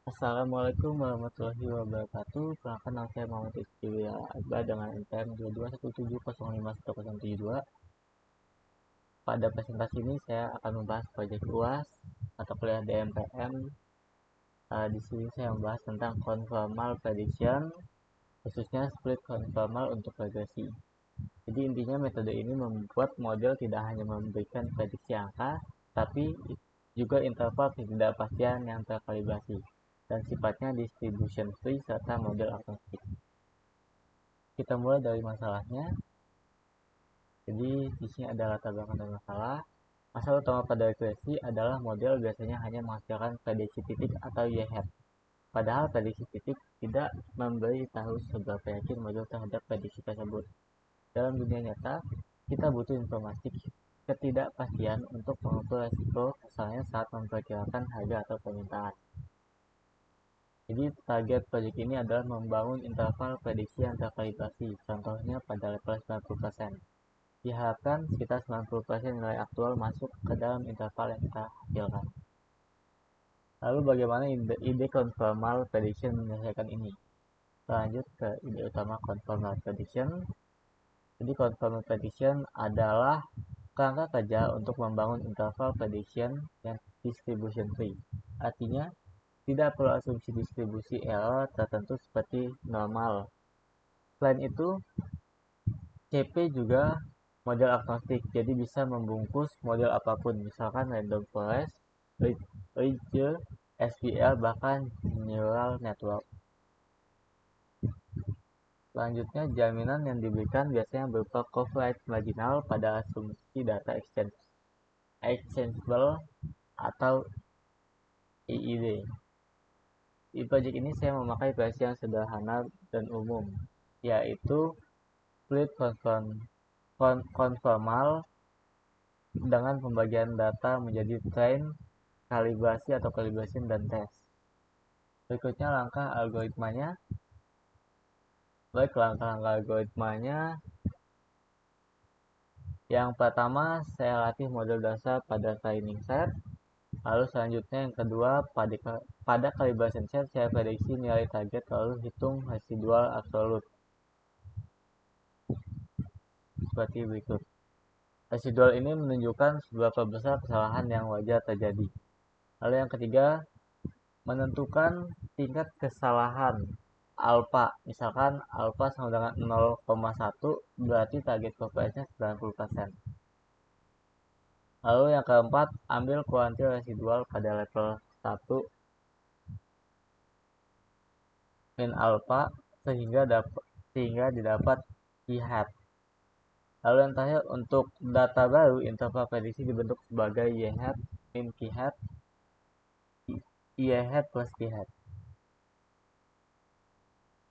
Assalamualaikum warahmatullahi wabarakatuh. Perkenalkan nama saya Muhammad Rizky Akbar dengan NPM 2217011072. Pada presentasi ini saya akan membahas proyek UAS atau kuliah DMPM. Di sini saya membahas tentang conformal prediction, khususnya split conformal untuk regresi. Jadi intinya metode ini membuat model tidak hanya memberikan prediksi angka, tapi juga interval ketidakpastian yang terkalibrasi dan sifatnya distribution free serta model agnostik. Kita mulai dari masalahnya. Jadi di sini ada latar belakang dari masalah. Masalah utama pada regresi adalah model biasanya hanya menghasilkan prediksi titik atau y-hat. Padahal prediksi titik tidak memberi tahu seberapa yakin model terhadap prediksi tersebut. Dalam dunia nyata, kita butuh informasi ketidakpastian untuk mengukur resiko misalnya saat memperkirakan harga atau permintaan. Jadi target proyek ini adalah membangun interval prediksi yang terkalibrasi, contohnya pada level 90%. Diharapkan sekitar 90% nilai aktual masuk ke dalam interval yang kita hasilkan. Lalu bagaimana ide conformal prediction menyelesaikan ini? Lanjut ke ide utama conformal prediction. Jadi conformal prediction adalah kerangka kerja untuk membangun interval prediction yang distribution free. Artinya, tidak perlu asumsi distribusi error tertentu seperti normal. Selain itu, CP juga model agnostik, jadi bisa membungkus model apapun, misalkan random forest, ridge, SVL, bahkan neural network. Selanjutnya, jaminan yang diberikan biasanya berupa coverage marginal pada asumsi data exchangeable atau IID. Di proyek ini saya memakai versi yang sederhana dan umum, yaitu split conformal dengan pembagian data menjadi train, kalibrasi atau calibration, dan test. Berikutnya langkah algoritmanya. Baik, langkah-langkah algoritmanya. Yang pertama, saya latih model dasar pada training set. Lalu selanjutnya yang kedua, pada calibration set saya prediksi nilai target lalu hitung residual absolut. Seperti berikut. Residual ini menunjukkan seberapa besar kesalahan yang wajar terjadi. Lalu yang ketiga, menentukan tingkat kesalahan alpha. Misalkan alpha sama dengan 0,1 berarti target coverage-nya 90%. Lalu yang keempat, ambil kuantil residual pada level 1 min alpha sehingga didapat y-hat. Lalu yang terakhir, untuk data baru, interval prediksi dibentuk sebagai y-hat min k-hat, y-hat plus k-hat.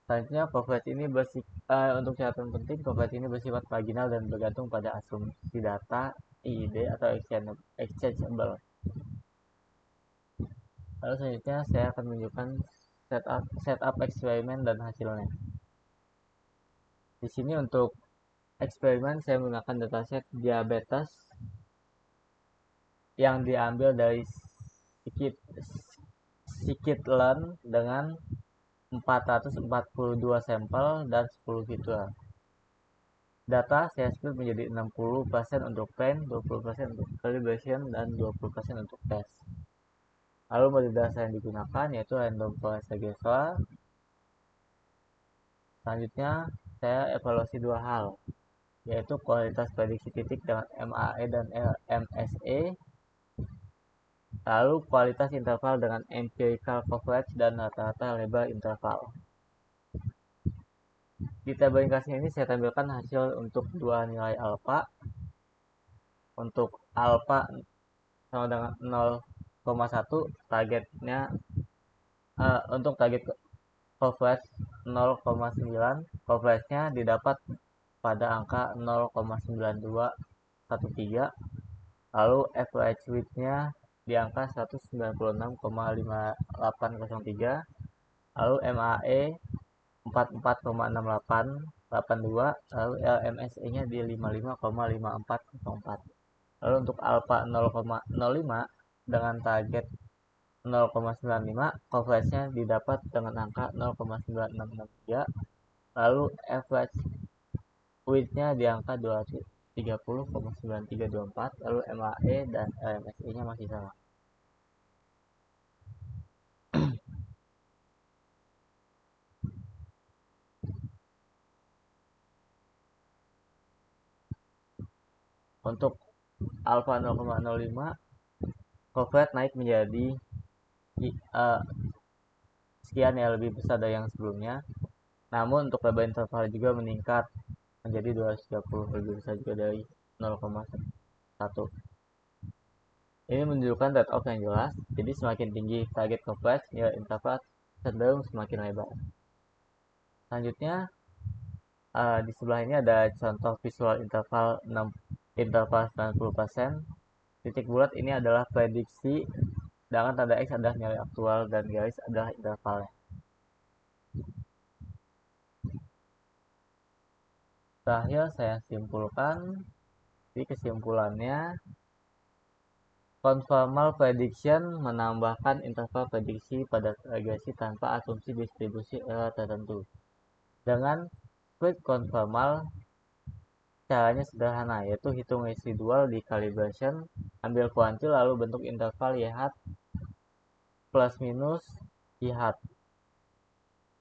Selanjutnya, coverage ini untuk catatan penting, coverage ini bersifat marginal dan bergantung pada asumsi data, IID atau exchangeable. Lalu selanjutnya saya akan menunjukkan setup eksperimen dan hasilnya. Di sini untuk eksperimen saya menggunakan dataset diabetes yang diambil dari scikit-learn dengan 442 sampel dan 10 fitur. Data saya split menjadi 60% untuk train, 20% untuk calibration, dan 20% untuk test. Lalu model dasar yang digunakan yaitu random forest regression. Selanjutnya saya evaluasi dua hal, yaitu kualitas prediksi titik dengan MAE dan MSE, lalu kualitas interval dengan empirical coverage dan rata-rata lebar interval. Di tabel ringkasnya ini saya tampilkan hasil untuk dua nilai alpha. Untuk alpha sama dengan 0,1, targetnya untuk target coverage 0,9, coverage-nya didapat pada angka 0,9213. Lalu average width-nya di angka 196,5803. Lalu MAE 44,6882. Lalu LMSE-nya di 55,5404. Lalu untuk alpha 0,05 dengan target 0,95, coverage-nya didapat dengan angka 0,9663, lalu average width-nya di angka 230,9324, lalu MAE dan LMSI-nya masih sama. Untuk alpha 0,05, coverage naik menjadi sekian ya, lebih besar dari yang sebelumnya. Namun untuk lebar interval juga meningkat menjadi 230, lebih besar juga dari 0,1. Ini menunjukkan trade off yang jelas. Jadi semakin tinggi target coverage, nilai interval cenderung semakin lebar. Selanjutnya di sebelah ini ada contoh visual interval 90%. Titik bulat ini adalah prediksi, sedangkan tanda X adalah nilai aktual dan garis adalah intervalnya. Terakhir saya simpulkan, di kesimpulannya conformal prediction menambahkan interval prediksi pada regresi tanpa asumsi distribusi error tertentu. Dengan split conformal, caranya sederhana, yaitu hitung residual di calibration, ambil kuantil lalu bentuk interval Y hat plus minus Y hat.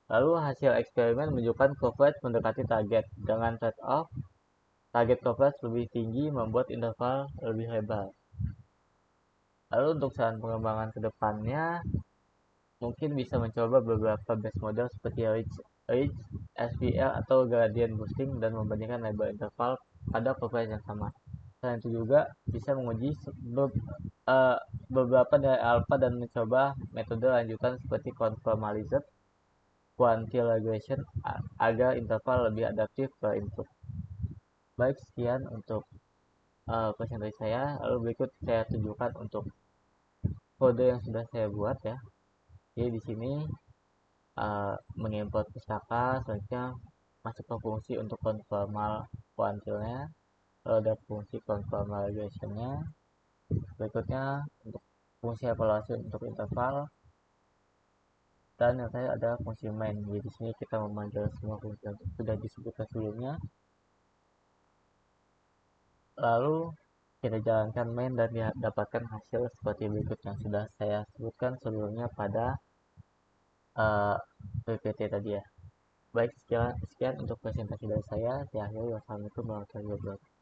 Lalu hasil eksperimen menunjukkan coverage mendekati target. Dengan trade-off, target coverage lebih tinggi membuat interval lebih lebar. Lalu untuk saran pengembangan ke depannya, mungkin bisa mencoba beberapa base model seperti Ridge, SPL, atau gradient boosting dan membandingkan lebar interval pada coverage yang sama. Selain itu juga bisa menguji beberapa dari alpha dan mencoba metode lanjutan seperti conformalized quantile regression agar interval lebih adaptif ke input. Baik, sekian untuk presentasi saya. Lalu berikut saya tunjukkan untuk kode yang sudah saya buat ya. Jadi di sini mengimport pustaka, selanjutnya masuk ke fungsi untuk conformal quantile-nya, lalu ada fungsi conformal regression-nya. Berikutnya untuk fungsi evaluasi untuk interval, dan yang terakhir ada fungsi main. Jadi di sini kita memanggil semua fungsi yang sudah disebutkan sebelumnya. Lalu kita jalankan main dan dapatkan hasil seperti berikut yang sudah saya sebutkan sebelumnya pada PPT tadi ya. Baik, sekian untuk presentasi dari saya. Saya akhiri. Wassalamualaikum warahmatullahi wabarakatuh.